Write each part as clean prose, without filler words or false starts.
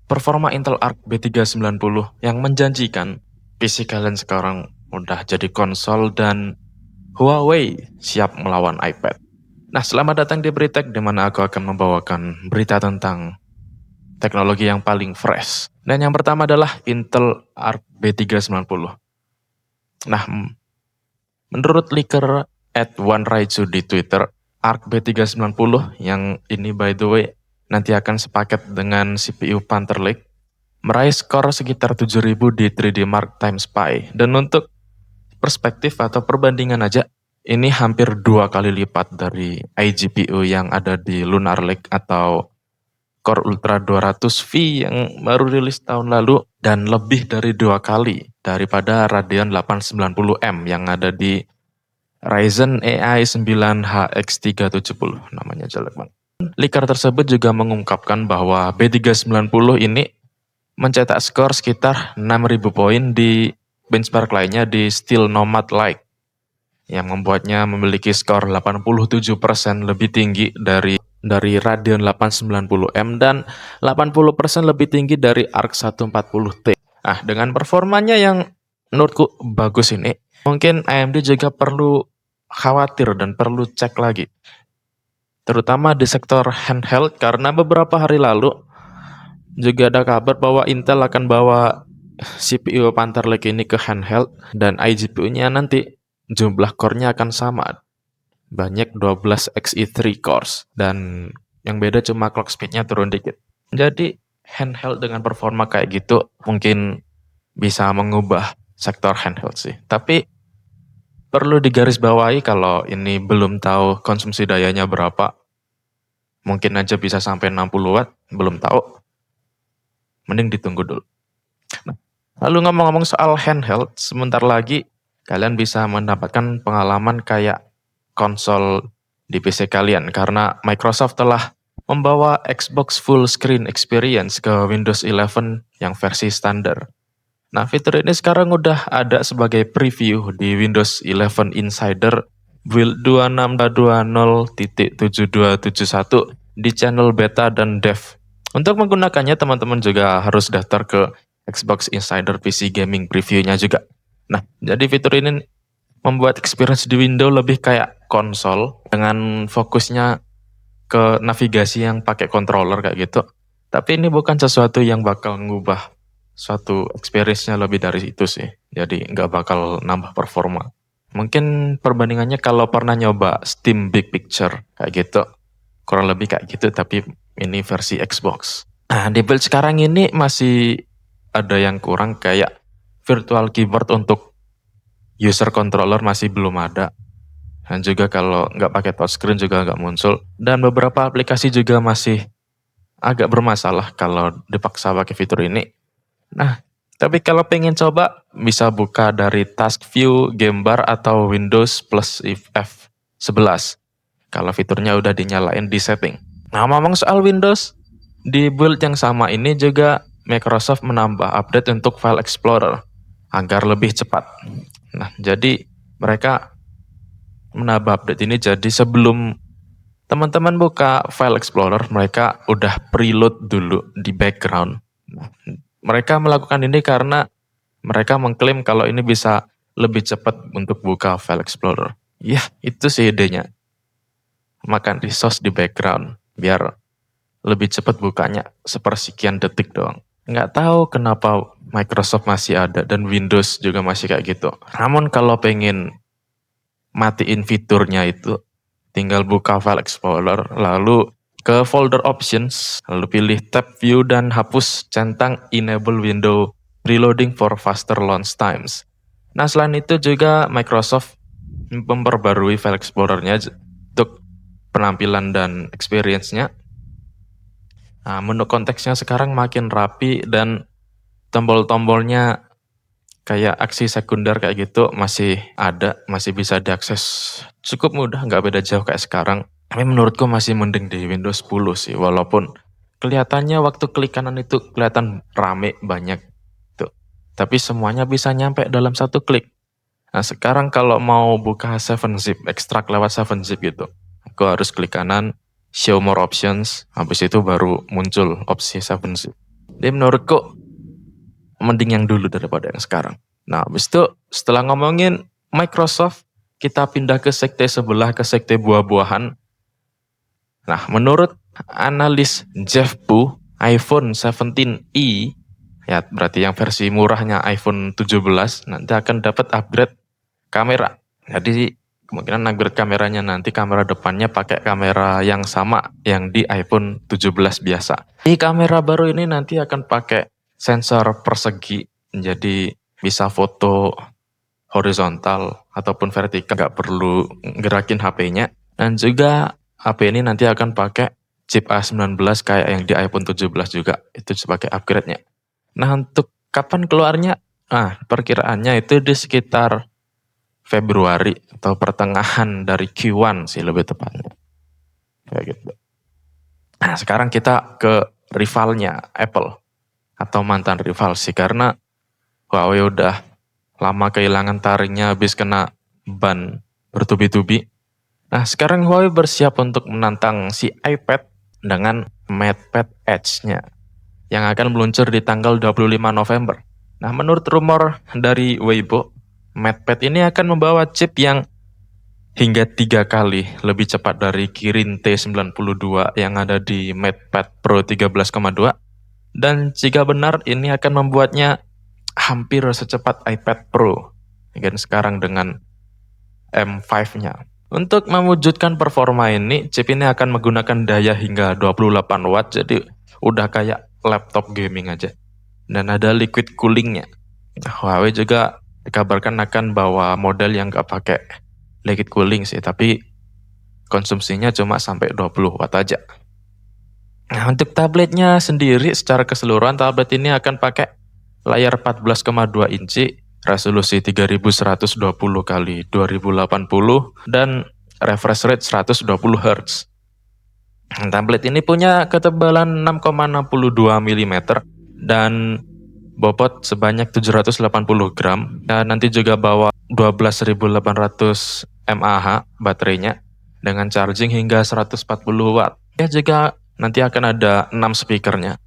Performa Intel Arc B390 yang menjanjikan, PC kalian sekarang udah jadi konsol dan Huawei siap melawan iPad. Nah, selamat datang di Britek, di mana aku akan membawakan berita tentang teknologi yang paling fresh. Dan yang pertama adalah Intel Arc B390. Nah, menurut leaker @OneRaizu di Twitter, Arc B390 yang ini by the way nanti akan sepaket dengan CPU Panther Lake meraih skor sekitar 7000 di 3D Mark times Pi. Dan untuk perspektif atau perbandingan aja, ini hampir 2 kali lipat dari iGPU yang ada di Lunar Lake atau Core Ultra 200V yang baru rilis tahun lalu, dan lebih dari 2 kali daripada Radeon 890M yang ada di Ryzen AI 9 HX370, namanya jelek banget. Leaker tersebut juga mengungkapkan bahwa B390 ini mencetak skor sekitar 6000 poin di benchmark lainnya di Steel Nomad Lite, yang membuatnya memiliki skor 87% lebih tinggi dari Radeon 890M dan 80% lebih tinggi dari Arc 140T. Nah, dengan performanya yang menurutku bagus ini, mungkin AMD juga perlu khawatir dan perlu cek lagi, terutama di sektor handheld, karena beberapa hari lalu juga ada kabar bahwa Intel akan bawa CPU Panther Lake ini ke handheld dan iGPU-nya nanti jumlah core-nya akan sama. Banyak 12 Xe3 cores dan yang beda cuma clock speed-nya turun dikit. Jadi handheld dengan performa kayak gitu mungkin bisa mengubah sektor handheld sih. Tapi perlu digarisbawahi kalau ini belum tahu konsumsi dayanya berapa. Mungkin aja bisa sampai 60 watt, belum tahu. Mending ditunggu dulu. Nah, lalu ngomong-ngomong soal handheld, sebentar lagi kalian bisa mendapatkan pengalaman kayak konsol di PC kalian, karena Microsoft telah membawa Xbox Full Screen Experience ke Windows 11 yang versi standar. Nah, fitur ini sekarang udah ada sebagai preview di Windows 11 Insider build 26.20.7271 di channel beta dan dev. Untuk menggunakannya, teman-teman juga harus daftar ke Xbox Insider PC Gaming Preview-nya juga. Nah, jadi fitur ini membuat experience di Windows lebih kayak konsol dengan fokusnya ke navigasi yang pakai controller kayak gitu. Tapi ini bukan sesuatu yang bakal ngubah suatu experience-nya lebih dari itu sih. Jadi nggak bakal nambah performa. Mungkin perbandingannya kalau pernah nyoba Steam Big Picture kayak gitu, kurang lebih kayak gitu, tapi ini versi Xbox. Nah, di build sekarang ini masih ada yang kurang, kayak virtual keyboard untuk user controller masih belum ada. Dan juga kalau nggak pakai touchscreen juga nggak muncul. Dan beberapa aplikasi juga masih agak bermasalah kalau dipaksa pakai fitur ini. Nah, tapi kalau pengen coba, bisa buka dari Task View, Game Bar, atau Windows plus F11. Kalau fiturnya udah dinyalain di setting. Nah, ngomong soal Windows, di build yang sama ini juga Microsoft menambah update untuk File Explorer agar lebih cepat. Nah, jadi mereka menambah update ini, jadi sebelum teman-teman buka File Explorer, mereka udah preload dulu di background. Nah, mereka melakukan ini karena mereka mengklaim kalau ini bisa lebih cepat untuk buka File Explorer. Ya, itu sih idenya. Makan resource di background biar lebih cepat bukanya, sepersekian detik doang. Nggak tahu kenapa Microsoft masih ada dan Windows juga masih kayak gitu. Namun kalau pengen matiin fiturnya itu, tinggal buka File Explorer, lalu ke folder options, lalu pilih tab view dan hapus centang enable window reloading for faster launch times. Nah, selain itu juga Microsoft memperbarui File Explorer-nya untuk penampilan dan experience-nya. Nah, menu konteksnya sekarang makin rapi dan tombol-tombolnya kayak aksi sekunder kayak gitu masih ada, masih bisa diakses cukup mudah, nggak beda jauh kayak sekarang. Tapi menurutku masih mending di Windows 10 sih, walaupun kelihatannya waktu klik kanan itu kelihatan rame banyak tuh. Tapi semuanya bisa nyampe dalam satu klik. Nah, sekarang kalau mau buka 7-zip, ekstrak lewat 7-zip gitu, aku harus klik kanan, show more options, habis itu baru muncul opsi 7-zip. Jadi menurutku mending yang dulu daripada yang sekarang. Nah, habis itu setelah ngomongin Microsoft, kita pindah ke sekte sebelah, ke sekte buah-buahan. Nah, menurut analis Jeff Pu, iPhone 17e, ya berarti yang versi murahnya iPhone 17, nanti akan dapat upgrade kamera. Jadi kemungkinan upgrade kameranya nanti kamera depannya pakai kamera yang sama yang di iPhone 17 biasa. Di kamera baru ini nanti akan pakai sensor persegi, jadi bisa foto horizontal ataupun vertikal, nggak perlu gerakin HP-nya. Dan juga HP ini nanti akan pakai chip A19 kayak yang di iPhone 17 juga, itu sebagai upgrade-nya. Nah, untuk kapan keluarnya? Perkiraannya itu di sekitar Februari atau pertengahan dari Q1 sih lebih tepatnya. Kayak gitu. Nah, sekarang kita ke rivalnya Apple atau mantan rival sih, karena Huawei udah lama kehilangan taringnya habis kena ban bertubi-tubi. Nah, sekarang Huawei bersiap untuk menantang si iPad dengan MatePad Edge-nya yang akan meluncur di tanggal 25 November. Nah, menurut rumor dari Weibo, MatePad ini akan membawa chip yang hingga 3 kali lebih cepat dari Kirin T92 yang ada di MatePad Pro 13,2. Dan jika benar, ini akan membuatnya hampir secepat iPad Pro yang sekarang dengan M5-nya. Untuk mewujudkan performa ini, chip ini akan menggunakan daya hingga 28 watt, jadi udah kayak laptop gaming aja. Dan ada liquid coolingnya. Huawei juga dikabarkan akan bawa model yang gak pakai liquid cooling sih, tapi konsumsinya cuma sampai 20 watt aja. Nah, untuk tabletnya sendiri secara keseluruhan tablet ini akan pakai layar 14,2 inci, resolusi 3120 kali 2080 dan refresh rate 120 Hz. Tablet ini punya ketebalan 6,62 mm dan bobot sebanyak 780 gram, dan nanti juga bawa 12.800 mAh baterainya dengan charging hingga 140 watt. Ya, juga nanti akan ada 6 speakernya.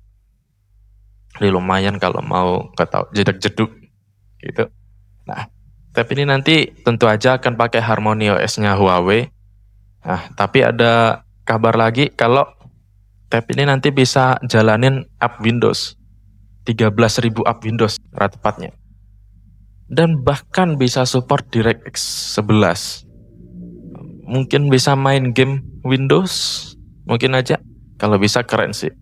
Jadi lumayan kalau mau jedak-jeduk gitu. Nah, tab ini nanti tentu aja akan pakai Harmony OS-nya Huawei. Nah, tapi ada kabar lagi kalau tab ini nanti bisa jalanin app Windows. 13.000 app Windows tepatnya. Dan bahkan bisa support DirectX 11. Mungkin bisa main game Windows, mungkin aja. Kalau bisa keren sih.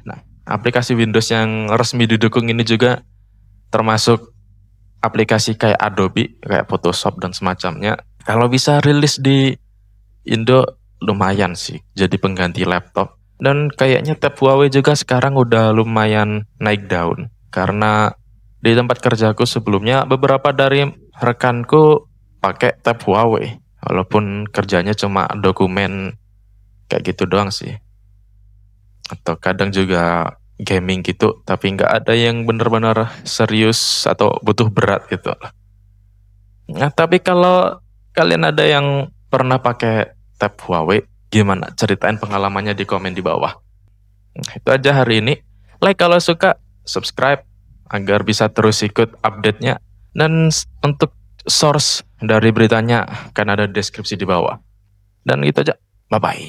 Nah, aplikasi Windows yang resmi didukung ini juga termasuk aplikasi kayak Adobe, kayak Photoshop dan semacamnya. Kalau bisa rilis di Indo lumayan sih, jadi pengganti laptop. Dan kayaknya tab Huawei juga sekarang udah lumayan naik daun. Karena di tempat kerjaku sebelumnya beberapa dari rekanku pakai tab Huawei. Walaupun kerjanya cuma dokumen kayak gitu doang sih. Atau kadang juga gaming gitu, tapi nggak ada yang benar-benar serius atau butuh berat gitu. Nah, tapi kalau kalian ada yang pernah pakai tab Huawei, gimana? Ceritain pengalamannya di komen di bawah. Nah, itu aja hari ini. Like kalau suka, subscribe agar bisa terus ikut update-nya. Dan untuk source dari beritanya kan ada deskripsi di bawah. Dan gitu aja. Bye-bye.